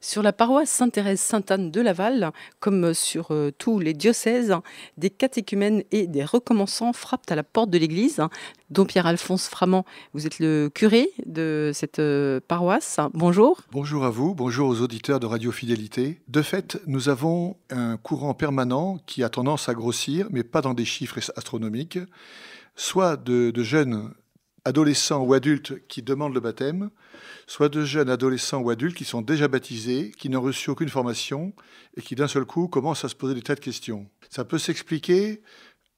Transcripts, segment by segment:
Sur la paroisse Sainte-Thérèse-Sainte-Anne de Laval, comme sur tous les diocèses, des catéchumènes et des recommençants frappent à la porte de l'église. Dom Pierre-Alphonse Framand, vous êtes le curé de cette paroisse. Bonjour. Bonjour à vous, bonjour aux auditeurs de Radio Fidélité. De fait, nous avons un courant permanent qui a tendance à grossir, mais pas dans des chiffres astronomiques, soit de jeunes adolescents ou adultes qui demandent le baptême, soit de jeunes adolescents ou adultes qui sont déjà baptisés, qui n'ont reçu aucune formation et qui d'un seul coup commencent à se poser des tas de questions. Ça peut s'expliquer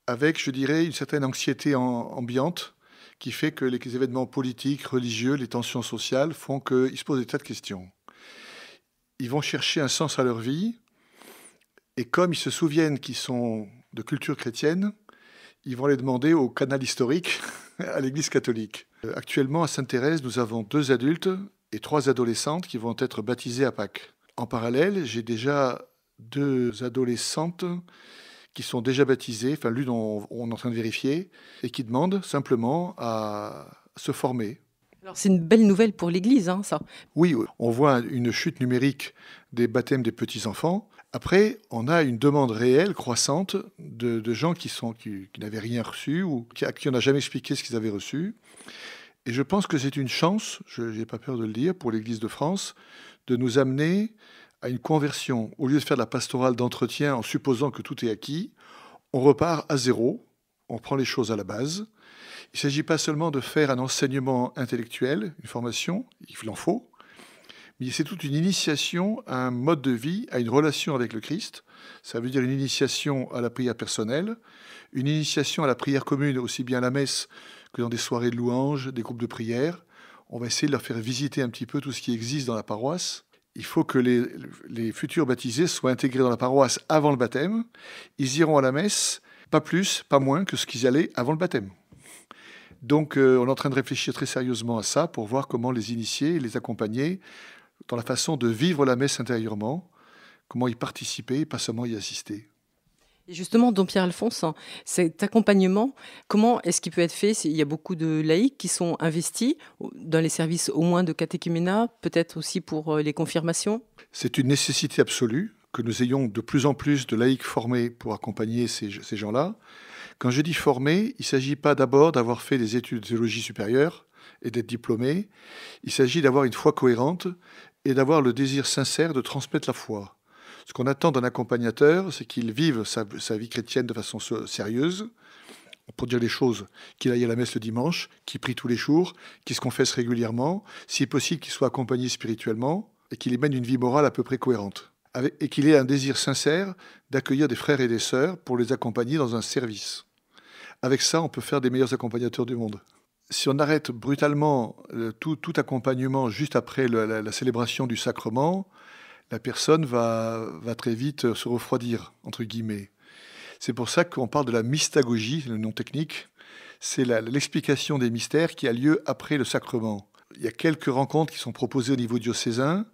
avec, je dirais, une certaine anxiété ambiante qui fait que les événements politiques, religieux, les tensions sociales font qu'ils se posent des tas de questions. Ils vont chercher un sens à leur vie et comme ils se souviennent qu'ils sont de culture chrétienne, ils vont les demander au canal historique à l'Église catholique. Actuellement, à Sainte-Thérèse, nous avons 2 adultes et 3 adolescentes qui vont être baptisées à Pâques. En parallèle, j'ai déjà 2 adolescentes qui sont déjà baptisées, enfin l'une on est en train de vérifier, et qui demandent simplement à se former. Alors c'est une belle nouvelle pour l'Église, ça. Oui, on voit une chute numérique des baptêmes des petits-enfants. Après, on a une demande réelle, croissante, de gens qui n'avaient rien reçu ou à qui on n'a jamais expliqué ce qu'ils avaient reçu. Et je pense que c'est une chance, je n'ai pas peur de le dire, pour l'Église de France, de nous amener à une conversion. Au lieu de faire de la pastorale d'entretien en supposant que tout est acquis, on repart à zéro, on prend les choses à la base. Il ne s'agit pas seulement de faire un enseignement intellectuel, une formation, il en faut, mais c'est toute une initiation à un mode de vie, à une relation avec le Christ. Ça veut dire une initiation à la prière personnelle, une initiation à la prière commune, aussi bien à la messe que dans des soirées de louanges, des groupes de prière. On va essayer de leur faire visiter un petit peu tout ce qui existe dans la paroisse. Il faut que les futurs baptisés soient intégrés dans la paroisse avant le baptême. Ils iront à la messe, pas plus, pas moins que ce qu'ils y allaient avant le baptême. Donc on est en train de réfléchir très sérieusement à ça pour voir comment les initier et les accompagner dans la façon de vivre la messe intérieurement, comment y participer, pas seulement y assister. Et justement, Dom Pierre-Alphonse, cet accompagnement, comment est-ce qu'il peut être fait? Il y a beaucoup de laïcs qui sont investis dans les services au moins de catéchuménat, peut-être aussi pour les confirmations. C'est une nécessité absolue que nous ayons de plus en plus de laïcs formés pour accompagner ces gens-là. Quand je dis formés, il ne s'agit pas d'abord d'avoir fait des études de théologie supérieure et d'être diplômé. Il s'agit d'avoir une foi cohérente et d'avoir le désir sincère de transmettre la foi. Ce qu'on attend d'un accompagnateur, c'est qu'il vive sa vie chrétienne de façon sérieuse, pour dire les choses, qu'il aille à la messe le dimanche, qu'il prie tous les jours, qu'il se confesse régulièrement, si possible qu'il soit accompagné spirituellement et qu'il y mène une vie morale à peu près cohérente. Et qu'il ait un désir sincère d'accueillir des frères et des sœurs pour les accompagner dans un service. Avec ça, on peut faire des meilleurs accompagnateurs du monde. Si on arrête brutalement tout accompagnement juste après la célébration du sacrement, la personne va très vite se refroidir, entre guillemets. C'est pour ça qu'on parle de la mystagogie, le nom technique. C'est l'explication des mystères qui a lieu après le sacrement. Il y a quelques rencontres qui sont proposées au niveau diocésain.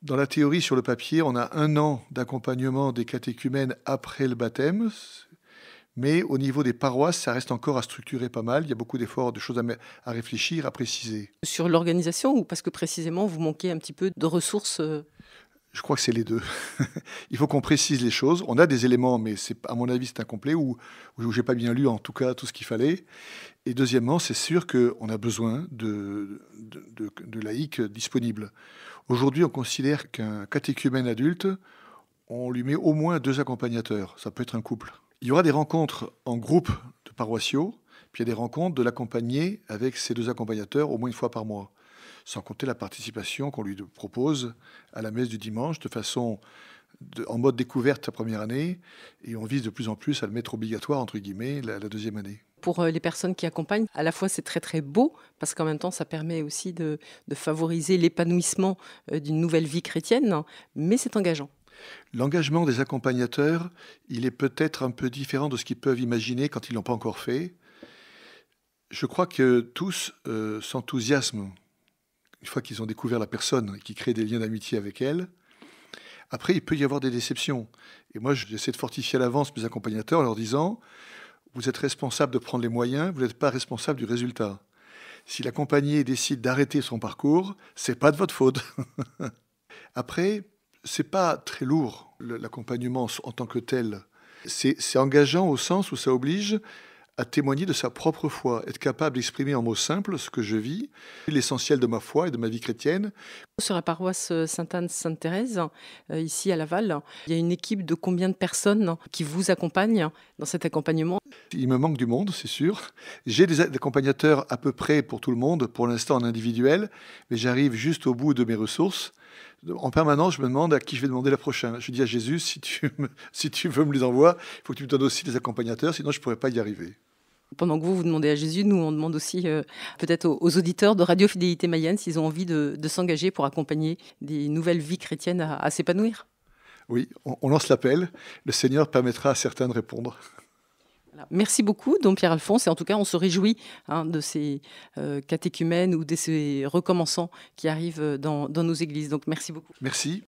Dans la théorie, sur le papier, on a 1 an d'accompagnement des catéchumènes après le baptême. Mais au niveau des paroisses, ça reste encore à structurer pas mal. Il y a beaucoup d'efforts, de choses à réfléchir, à préciser. Sur l'organisation ou parce que précisément vous manquez un petit peu de ressources? Je crois que c'est les 2. Il faut qu'on précise les choses. On a des éléments, mais à mon avis, c'est incomplet ou je n'ai pas bien lu en tout cas tout ce qu'il fallait. Et deuxièmement, c'est sûr qu'on a besoin de laïcs disponibles. Aujourd'hui, on considère qu'un catéchumène adulte, on lui met au moins 2 accompagnateurs. Ça peut être un couple. Il y aura des rencontres en groupe de paroissiaux, puis il y a des rencontres de l'accompagner avec ces 2 accompagnateurs au moins 1 fois par mois, sans compter la participation qu'on lui propose à la messe du dimanche de façon en mode découverte la première année, et on vise de plus en plus à le mettre obligatoire, entre guillemets, la 2e année. Pour les personnes qui accompagnent, à la fois c'est très très beau, parce qu'en même temps ça permet aussi de favoriser l'épanouissement d'une nouvelle vie chrétienne, mais c'est engageant. L'engagement des accompagnateurs, il est peut-être un peu différent de ce qu'ils peuvent imaginer quand ils ne l'ont pas encore fait. Je crois que tous s'enthousiasment une fois qu'ils ont découvert la personne et qu'ils créent des liens d'amitié avec elle. Après, il peut y avoir des déceptions. Et moi, j'essaie de fortifier à l'avance mes accompagnateurs en leur disant « Vous êtes responsable de prendre les moyens, vous n'êtes pas responsable du résultat. Si l'accompagné décide d'arrêter son parcours, c'est pas de votre faute. » Après, c'est pas très lourd, l'accompagnement en tant que tel. C'est engageant au sens où ça oblige à témoigner de sa propre foi, être capable d'exprimer en mots simples ce que je vis, l'essentiel de ma foi et de ma vie chrétienne. Sur la paroisse Sainte-Anne-Sainte-Thérèse, ici à Laval, il y a une équipe de combien de personnes qui vous accompagnent dans cet accompagnement? Il me manque du monde, c'est sûr. J'ai des accompagnateurs à peu près pour tout le monde, pour l'instant en individuel, mais j'arrive juste au bout de mes ressources. En permanence, je me demande à qui je vais demander la prochaine. Je dis à Jésus, si tu veux me les envoies, il faut que tu me donnes aussi des accompagnateurs, sinon je ne pourrais pas y arriver. Pendant que vous demandez à Jésus, nous, on demande aussi peut-être aux auditeurs de Radio Fidélité Mayenne s'ils ont envie de s'engager pour accompagner des nouvelles vies chrétiennes à s'épanouir. Oui, on lance l'appel. Le Seigneur permettra à certains de répondre. Voilà. Merci beaucoup, Dom Pierre-Alphonse. Et en tout cas, on se réjouit de ces catéchumènes ou de ces recommençants qui arrivent dans nos églises. Donc, merci beaucoup. Merci.